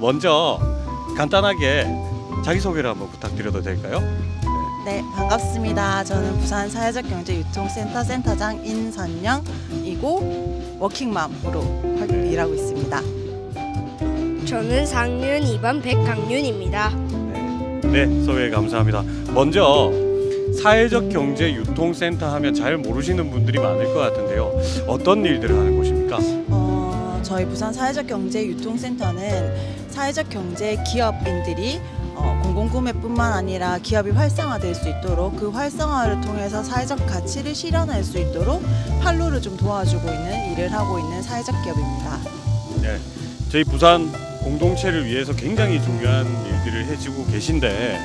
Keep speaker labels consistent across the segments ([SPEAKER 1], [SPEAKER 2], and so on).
[SPEAKER 1] 먼저 간단하게 자기소개를 한번 부탁드려도 될까요?
[SPEAKER 2] 네, 반갑습니다. 저는 부산 사회적경제유통센터 센터장 인선영이고 워킹맘으로 일하고 있습니다.
[SPEAKER 3] 저는 4학년 2반 백강윤입니다.
[SPEAKER 1] 네, 소개 감사합니다. 먼저 사회적경제유통센터 하면 잘 모르시는 분들이 많을 것 같은데요. 어떤 일들을 하는 곳입니까?
[SPEAKER 2] 저희 부산 사회적경제유통센터는 사회적경제 기업인들이 공공구매뿐만 아니라 기업이 활성화될 수 있도록 그 활성화를 통해서 사회적 가치를 실현할 수 있도록 판로를 좀 도와주고 있는 일을 하고 있는 사회적 기업입니다.
[SPEAKER 1] 네, 저희 부산 공동체를 위해서 굉장히 중요한 일들을 해주고 계신데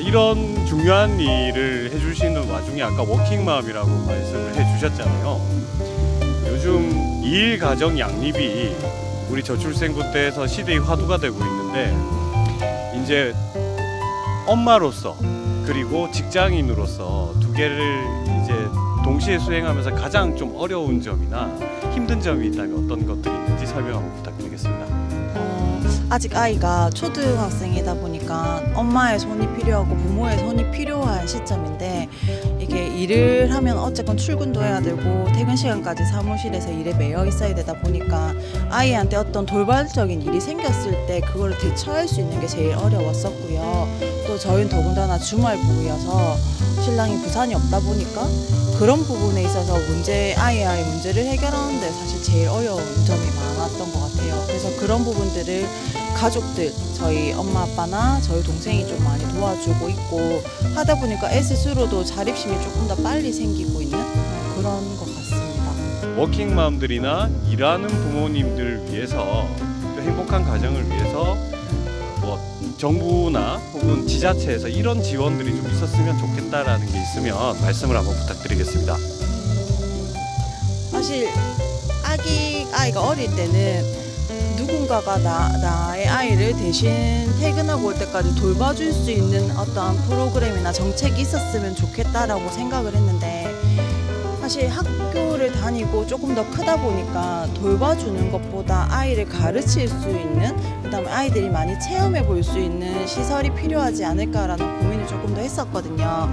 [SPEAKER 1] 이런 중요한 일을 해주시는 와중에 아까 워킹맘이라고 말씀을 해주셨잖아요. 요즘 일 가정 양립이 우리 저출생부 때에서 시대의 화두가 되고 있는데 이제 엄마로서 그리고 직장인으로서 두 개를 이제 동시에 수행하면서 가장 좀 어려운 점이나 힘든 점이 있다면 어떤 것들이 있는지 설명 한번 부탁드리겠습니다.
[SPEAKER 2] 아직 아이가 초등학생이다 보니까 엄마의 손이 필요하고 부모의 손이 필요한 시점인데 이게 일을 하면 어쨌건 출근도 해야 되고 퇴근 시간까지 사무실에서 일에 매여 있어야 되다 보니까 아이한테 어떤 돌발적인 일이 생겼을 때 그걸 대처할 수 있는 게 제일 어려웠었고요. 또 저희는 더군다나 주말부부여서 신랑이 부산이 없다 보니까 그런 부분에 있어서 아이의 문제를 해결하는데 사실 제일 어려운 점이 많았던 것 같아요. 그래서 그런 부분들을 가족들, 저희 엄마 아빠나 저희 동생이 좀 많이 도와주고 있고 하다 보니까 애 스스로도 자립심이 조금 더 빨리 생기고 있는 그런 것 같습니다.
[SPEAKER 1] 워킹맘들이나 일하는 부모님들 위해서 또 행복한 가정을 위해서 뭐 정부나 혹은 지자체에서 이런 지원들이 좀 있었으면 좋겠다라는 게 있으면 말씀을 한번 부탁드리겠습니다.
[SPEAKER 2] 사실 아이가 어릴 때는 누군가가 나의 아이를 대신 퇴근하고 올 때까지 돌봐줄 수 있는 어떠한 프로그램이나 정책이 있었으면 좋겠다라고 생각을 했는데 사실 학교를 다니고 조금 더 크다 보니까 돌봐주는 것보다 아이를 가르칠 수 있는 그다음에 아이들이 많이 체험해 볼 수 있는 시설이 필요하지 않을까라는 고민을 조금 더 했었거든요.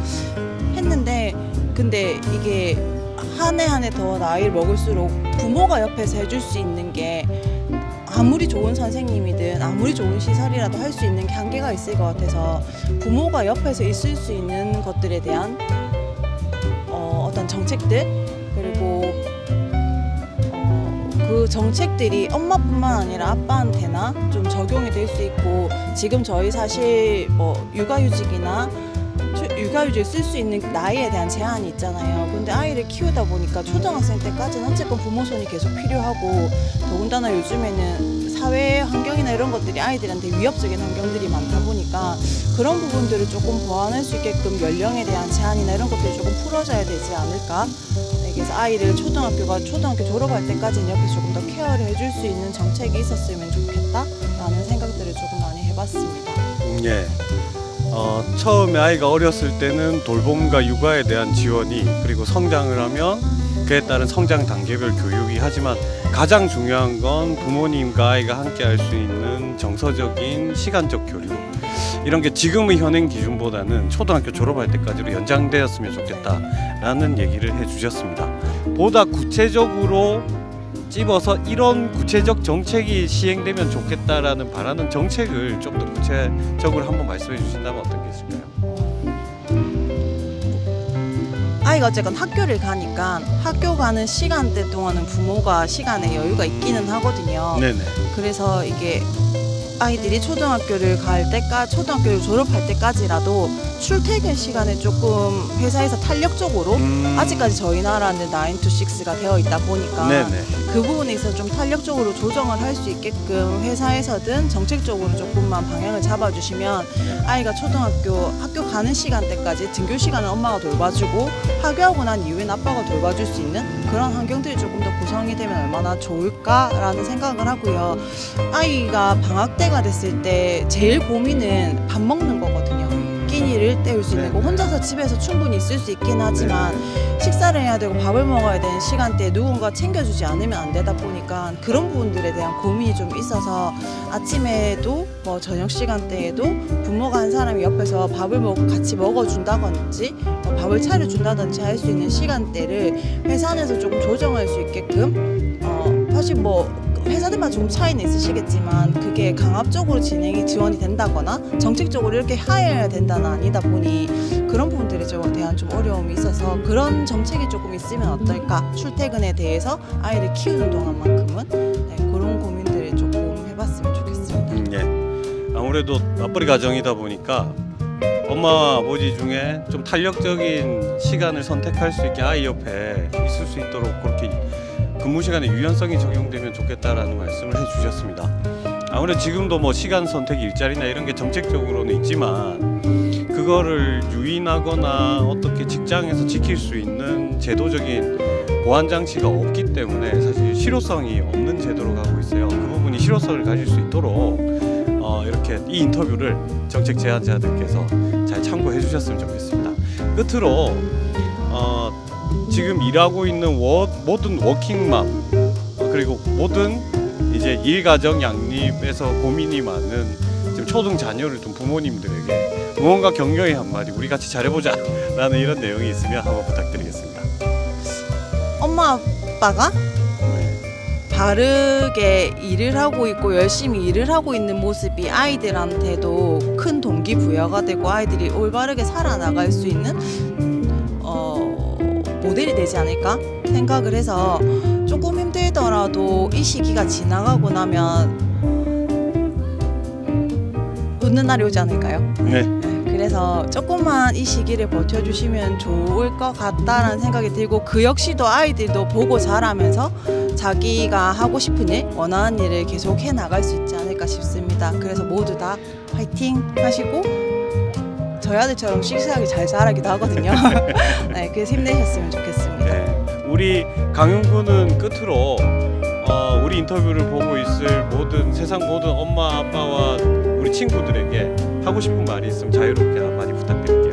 [SPEAKER 2] 근데 이게 한 해 한 해 더 나이를 먹을수록 부모가 옆에서 해줄 수 있는 게 아무리 좋은 선생님이든 아무리 좋은 시설이라도 할 수 있는 게 한계가 있을 것 같아서 부모가 옆에서 있을 수 있는 것들에 대한 어떤 정책들 그리고 그 정책들이 엄마뿐만 아니라 아빠한테나 좀 적용이 될 수 있고 지금 저희 사실 육아휴직이나 육아휴직을 쓸 수 있는 나이에 대한 제한이 있잖아요. 근데 아이를 키우다 보니까 초등학생 때까지는 어쨌건 부모 손이 계속 필요하고 더군다나 요즘에는 사회 환경이나 이런 것들이 아이들한테 위협적인 환경들이 많다 보니까 그런 부분들을 조금 보완할 수 있게끔 연령에 대한 제한이나 이런 것들이 조금 풀어져야 되지 않을까. 그래서 아이를 초등학교 졸업할 때까지는 옆에서 조금 더 케어를 해줄 수 있는 정책이 있었으면 좋겠다라는 생각들을 조금 많이 해봤습니다.
[SPEAKER 1] 예. 처음에 아이가 어렸을 때는 돌봄과 육아에 대한 지원이 그리고 성장을 하면 그에 따른 성장 단계별 교육이 하지만 가장 중요한 건 부모님과 아이가 함께 할 수 있는 정서적인 시간적 교류 이런 게 지금의 현행 기준보다는 초등학교 졸업할 때까지로 연장되었으면 좋겠다라는 얘기를 해주셨습니다. 보다 구체적으로 찝어서 이런 구체적 정책이 시행되면 좋겠다라는 바라는 정책을 좀 더 구체적으로 한번 말씀해 주신다면 어떤 게 있을까요?
[SPEAKER 2] 아이가 어쨌건 학교를 가니까 학교 가는 시간대 동안은 부모가 시간에 여유가 있기는 하거든요.
[SPEAKER 1] 네네.
[SPEAKER 2] 그래서 이게 아이들이 초등학교를 졸업할 때까지라도 출퇴근 시간에 조금 회사에서 탄력적으로 아직까지 저희 나라는 9 to 6가 되어 있다 보니까
[SPEAKER 1] 네네.
[SPEAKER 2] 그 부분에 있어서 좀 탄력적으로 조정을 할 수 있게끔 회사에서든 정책적으로 조금만 방향을 잡아주시면 아이가 학교 가는 시간대까지 등교 시간은 엄마가 돌봐주고 학교하고 난 이후엔 아빠가 돌봐줄 수 있는 그런 환경들이 조금 더 구성이 되면 얼마나 좋을까라는 생각을 하고요. 아이가 방학 때가 됐을 때 제일 고민은 밥 먹는 거거든요. 끼니 의지를 때울 수 있는 거. 혼자서 집에서 충분히 있을 수 있긴 하지만 식사를 해야 되고 밥을 먹어야 되는 시간대에 누군가 챙겨주지 않으면 안 되다 보니까 그런 부분들에 대한 고민이 좀 있어서 아침에도 뭐 저녁 시간대에도 부모가 한 사람이 옆에서 밥을 같이 먹어준다든지 밥을 차려준다든지 할 수 있는 시간대를 회사 내에서 조금 조정할 수 있게끔 사실 뭐 회사들마다 조금 차이는 있으시겠지만 그게 강압적으로 지원이 된다거나 정책적으로 이렇게 하여야 된다는 아니다 보니 그런 부분들에 대한 좀 어려움이 있어서 그런 정책이 조금 있으면 어떨까, 출퇴근에 대해서 아이를 키우는 동안만큼은 그런 고민들을 조금 해봤으면 좋겠습니다.
[SPEAKER 1] 예. 아무래도 맞벌이 가정이다 보니까 엄마와 아버지 중에 좀 탄력적인 시간을 선택할 수 있게 아이 옆에 있을 수 있도록 그렇게 근무 시간에 유연성이 적용되면 좋겠다라는 말씀을 해주셨습니다. 아무래도 지금도 뭐 시간 선택 일자리나 이런 게 정책적으로는 있지만 그거를 유인하거나 어떻게 직장에서 지킬 수 있는 제도적인 보완 장치가 없기 때문에 사실 실효성이 없는 제도로 가고 있어요. 그 부분이 실효성을 가질 수 있도록 이렇게 이 인터뷰를 정책 제안자들께서 잘 참고해 주셨으면 좋겠습니다. 끝으로 지금 일하고 있는 모든 워킹맘 그리고 모든 이제 일가정 양립에서 고민이 많은 지금 초등 자녀를 둔 부모님들에게 응원과 격려의 한마디 우리 같이 잘해보자 라는 이런 내용이 있으면 한번 부탁드리겠습니다.
[SPEAKER 2] 엄마 아빠가 바르게 일을 하고 있고 열심히 일을 하고 있는 모습이 아이들한테도 큰 동기부여가 되고 아이들이 올바르게 살아나갈 수 있는 모델이 되지 않을까 생각을 해서 조금 힘들더라도 이 시기가 지나가고 나면 웃는 날이 오지 않을까요?
[SPEAKER 1] 네.
[SPEAKER 2] 그래서 조금만 이 시기를 버텨주시면 좋을 것 같다라는 생각이 들고 그 역시도 아이들도 보고 자라면서 자기가 하고 싶은 일, 원하는 일을 계속 해나갈 수 있지 않을까 싶습니다. 그래서 모두 다 화이팅 하시고 저희 아들처럼 씩씩하게 잘 자라기도 하거든요. 네, 그래서 힘내셨으면 좋겠습니다.
[SPEAKER 1] 네. 우리 강윤구는 끝으로 우리 인터뷰를 보고 있을 세상 모든 엄마 아빠와 우리 친구들에게 하고 싶은 말이 있으면 자유롭게 많이 부탁드릴게요.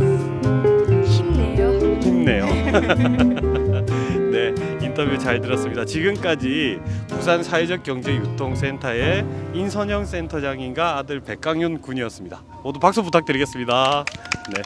[SPEAKER 1] 힘내요. 네, 인터뷰 잘 들었습니다. 지금까지 부산 사회적경제유통센터의 인선영 센터장님과 아들 백강윤 군이었습니다. 모두 박수 부탁드리겠습니다. 네.